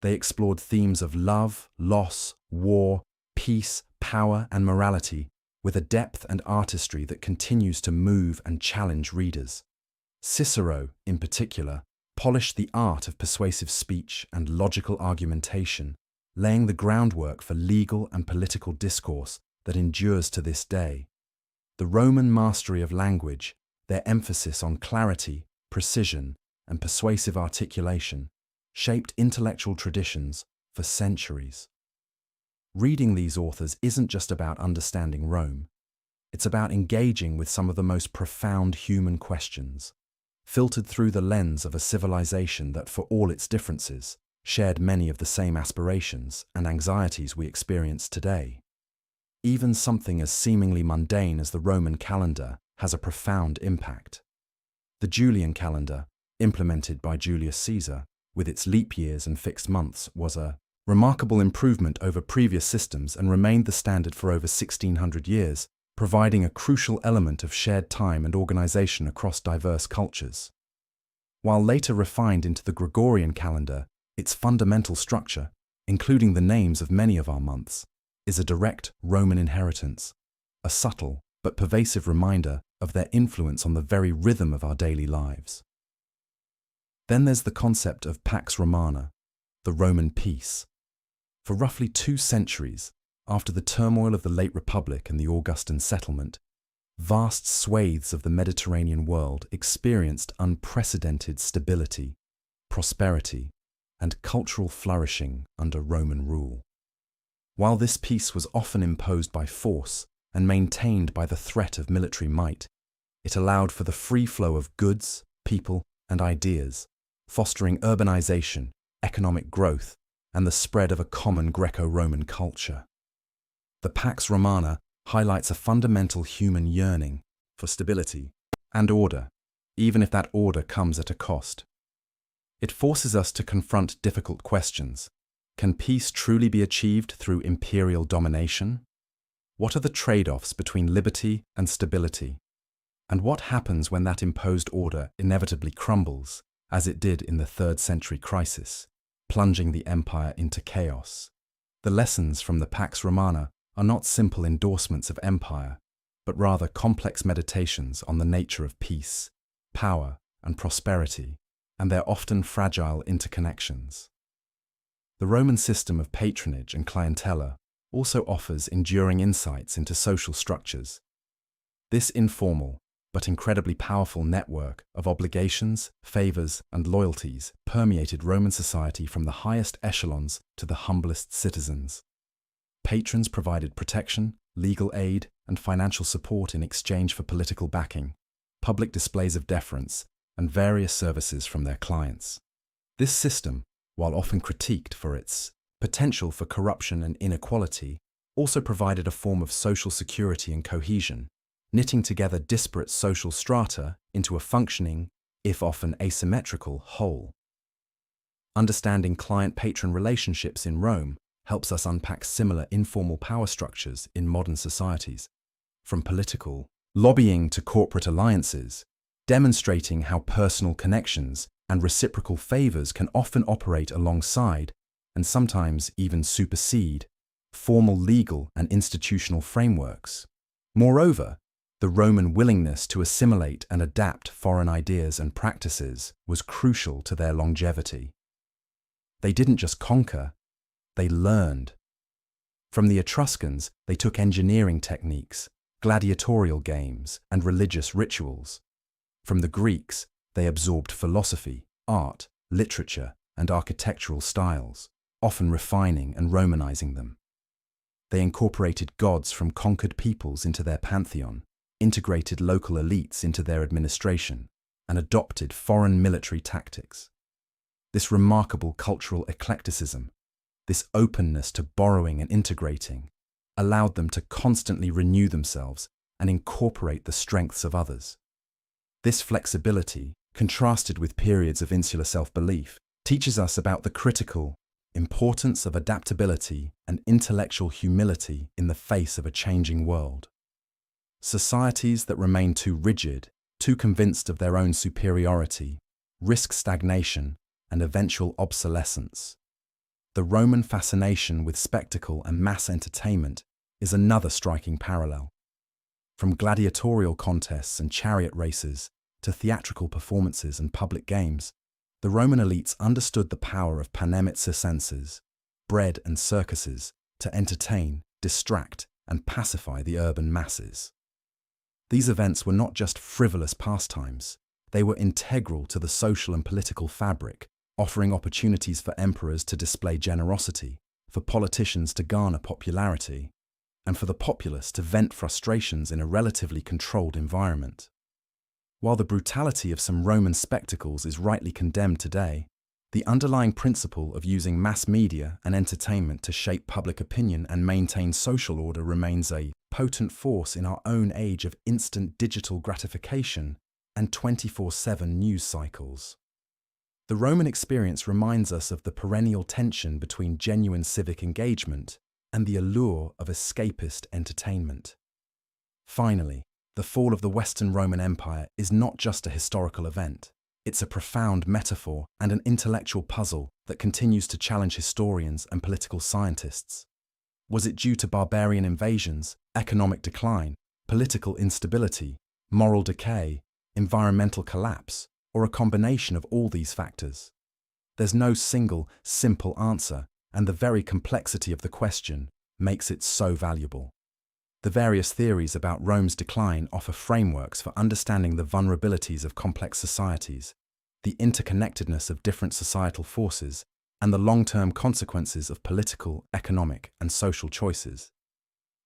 Speaker 1: They explored themes of love, loss, war, peace, power, and morality with a depth and artistry that continues to move and challenge readers. Cicero, in particular, polished the art of persuasive speech and logical argumentation, laying the groundwork for legal and political discourse that endures to this day. The Roman mastery of language, their emphasis on clarity, precision, and persuasive articulation, shaped intellectual traditions for centuries. Reading these authors isn't just about understanding Rome. It's about engaging with some of the most profound human questions, filtered through the lens of a civilization that, for all its differences, shared many of the same aspirations and anxieties we experience today. Even something as seemingly mundane as the Roman calendar has a profound impact. The Julian calendar, implemented by Julius Caesar, with its leap years and fixed months, was a remarkable improvement over previous systems and remained the standard for over 1600 years, providing a crucial element of shared time and organization across diverse cultures. While later refined into the Gregorian calendar, its fundamental structure, including the names of many of our months, is a direct Roman inheritance, a subtle but pervasive reminder of their influence on the very rhythm of our daily lives. Then there's the concept of Pax Romana, the Roman peace. For roughly 2 centuries, after the turmoil of the late Republic and the Augustan settlement, vast swathes of the Mediterranean world experienced unprecedented stability, prosperity, and cultural flourishing under Roman rule. While this peace was often imposed by force and maintained by the threat of military might, it allowed for the free flow of goods, people, and ideas, fostering urbanization, economic growth, and the spread of a common Greco-Roman culture. The Pax Romana highlights a fundamental human yearning for stability and order, even if that order comes at a cost. It forces us to confront difficult questions. Can peace truly be achieved through imperial domination? What are the trade-offs between liberty and stability? And what happens when that imposed order inevitably crumbles, as it did in the 3rd century crisis, plunging the empire into chaos? The lessons from the Pax Romana are not simple endorsements of empire, but rather complex meditations on the nature of peace, power, and prosperity, and their often fragile interconnections. The Roman system of patronage and clientela also offers enduring insights into social structures. This informal, but incredibly powerful network of obligations, favors, and loyalties permeated Roman society from the highest echelons to the humblest citizens. Patrons provided protection, legal aid, and financial support in exchange for political backing, public displays of deference, and various services from their clients. This system, while often critiqued for its potential for corruption and inequality, also provided a form of social security and cohesion, knitting together disparate social strata into a functioning, if often asymmetrical, whole. Understanding client-patron relationships in Rome helps us unpack similar informal power structures in modern societies, from political lobbying to corporate alliances, demonstrating how personal connections and reciprocal favors can often operate alongside, and sometimes even supersede, formal legal and institutional frameworks. Moreover, the Roman willingness to assimilate and adapt foreign ideas and practices was crucial to their longevity. They didn't just conquer, they learned. From the Etruscans, they took engineering techniques, gladiatorial games, and religious rituals. From the Greeks, they absorbed philosophy, art, literature, and architectural styles, often refining and Romanizing them. They incorporated gods from conquered peoples into their pantheon, integrated local elites into their administration, and adopted foreign military tactics. This remarkable cultural eclecticism, this openness to borrowing and integrating, allowed them to constantly renew themselves and incorporate the strengths of others. This flexibility contrasted with periods of insular self-belief, teaches us about the critical importance of adaptability and intellectual humility in the face of a changing world. Societies that remain too rigid, too convinced of their own superiority, risk stagnation and eventual obsolescence. The Roman fascination with spectacle and mass entertainment is another striking parallel. From gladiatorial contests and chariot races to theatrical performances and public games, the Roman elites understood the power of panem circenses, bread and circuses, to entertain, distract, and pacify the urban masses. These events were not just frivolous pastimes, they were integral to the social and political fabric, offering opportunities for emperors to display generosity, for politicians to garner popularity, and for the populace to vent frustrations in a relatively controlled environment. While the brutality of some Roman spectacles is rightly condemned today, the underlying principle of using mass media and entertainment to shape public opinion and maintain social order remains a potent force in our own age of instant digital gratification and 24/7 news cycles. The Roman experience reminds us of the perennial tension between genuine civic engagement and the allure of escapist entertainment. Finally, the fall of the Western Roman Empire is not just a historical event. It's a profound metaphor and an intellectual puzzle that continues to challenge historians and political scientists. Was it due to barbarian invasions, economic decline, political instability, moral decay, environmental collapse, or a combination of all these factors? There's no single, simple answer, and the very complexity of the question makes it so valuable. The various theories about Rome's decline offer frameworks for understanding the vulnerabilities of complex societies, the interconnectedness of different societal forces, and the long-term consequences of political, economic, and social choices.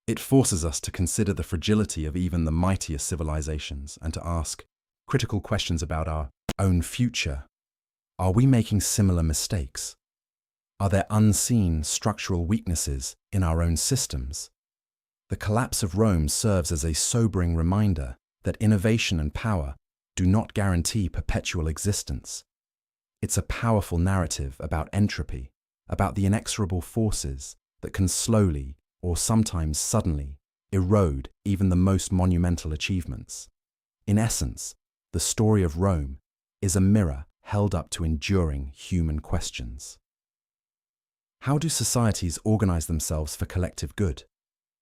Speaker 1: It forces us to consider the fragility of even the mightiest civilizations and to ask critical questions about our own future. Are we making similar mistakes? Are there unseen structural weaknesses in our own systems? The collapse of Rome serves as a sobering reminder that innovation and power do not guarantee perpetual existence. It's a powerful narrative about entropy, about the inexorable forces that can slowly, or sometimes suddenly, erode even the most monumental achievements. In essence, the story of Rome is a mirror held up to enduring human questions. How do societies organize themselves for collective good?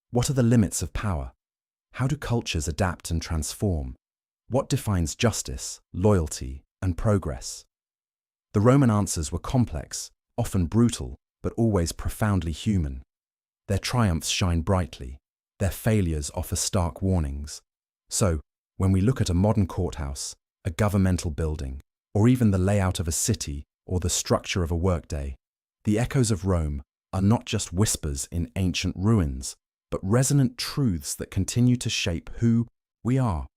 Speaker 1: What are the limits of power? How do cultures adapt and transform? What defines justice, loyalty, and progress? The Roman answers were complex, often brutal, but always profoundly human. Their triumphs shine brightly. Their failures offer stark warnings. So, when we look at a modern courthouse, a governmental building, or even the layout of a city or the structure of a workday, the echoes of Rome are not just whispers in ancient ruins, but resonant truths that continue to shape who we are.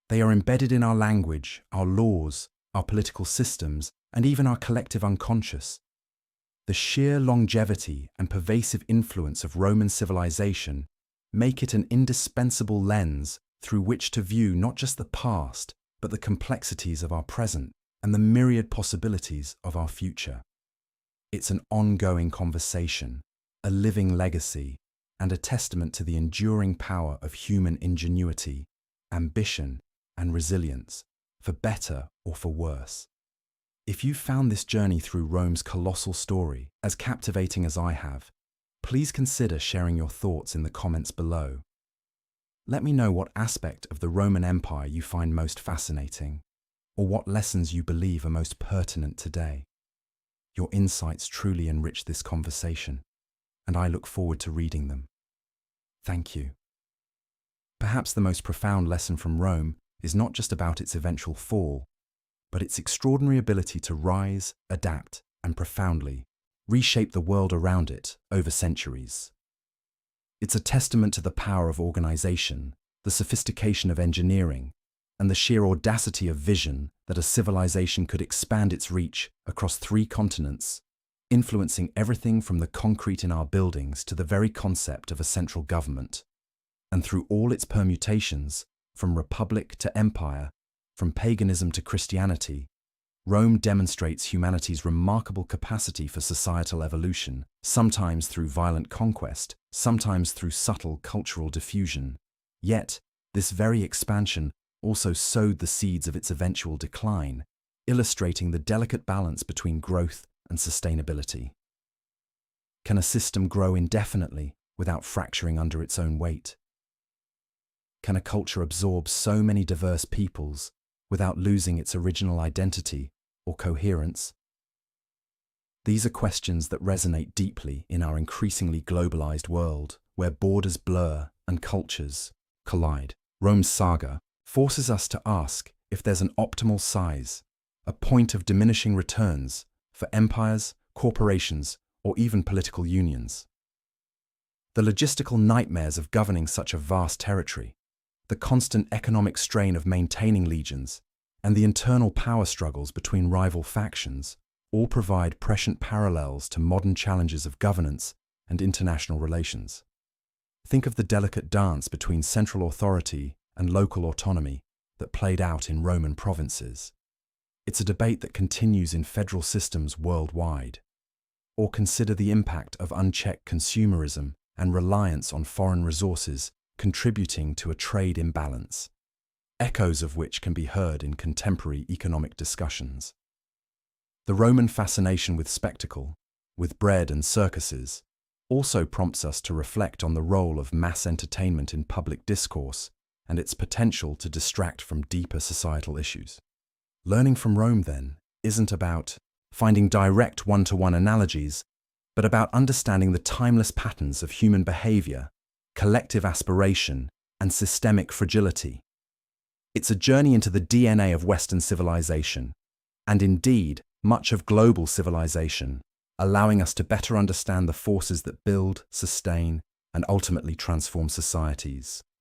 Speaker 1: They are embedded in our language, our laws, our political systems, and even our collective unconscious. The sheer longevity and pervasive influence of Roman civilization make it an indispensable lens through which to view not just the past, but the complexities of our present and the myriad possibilities of our future. It's an ongoing conversation, a living legacy, and a testament to the enduring power of human ingenuity, ambition, and resilience, for better or for worse. If you found this journey through Rome's colossal story as captivating as I have, please consider sharing your thoughts in the comments below. Let me know what aspect of the Roman Empire you find most fascinating, or what lessons you believe are most pertinent today. Your insights truly enrich this conversation, and I look forward to reading them. Thank you. Perhaps the most profound lesson from Rome is not just about its eventual fall, but its extraordinary ability to rise, adapt, and profoundly reshape the world around it over centuries. It's a testament to the power of organization, the sophistication of engineering, and the sheer audacity of vision that a civilization could expand its reach across 3 continents, influencing everything from the concrete in our buildings to the very concept of a central government. And through all its permutations, from republic to empire, From paganism to Christianity, Rome demonstrates humanity's remarkable capacity for societal evolution, sometimes through violent conquest, sometimes through subtle cultural diffusion. Yet, this very expansion also sowed the seeds of its eventual decline, illustrating the delicate balance between growth and sustainability. Can a system grow indefinitely without fracturing under its own weight? Can a culture absorb so many diverse peoples without losing its original identity or coherence? These are questions that resonate deeply in our increasingly globalized world, where borders blur and cultures collide. Rome's saga forces us to ask if there's an optimal size, a point of diminishing returns for empires, corporations, or even political unions. The logistical nightmares of governing such a vast territory, the constant economic strain of maintaining legions, and the internal power struggles between rival factions all provide prescient parallels to modern challenges of governance and international relations. Think of the delicate dance between central authority and local autonomy that played out in Roman provinces. It's a debate that continues in federal systems worldwide. Or consider the impact of unchecked consumerism and reliance on foreign resources contributing to a trade imbalance, echoes of which can be heard in contemporary economic discussions. The Roman fascination with spectacle, with bread and circuses, also prompts us to reflect on the role of mass entertainment in public discourse and its potential to distract from deeper societal issues. Learning from Rome, then, isn't about finding direct one-to-one analogies, but about understanding the timeless patterns of human behavior, collective aspiration, and systemic fragility. It's a journey into the DNA of Western civilization, and indeed, much of global civilization, allowing us to better understand the forces that build, sustain, and ultimately transform societies.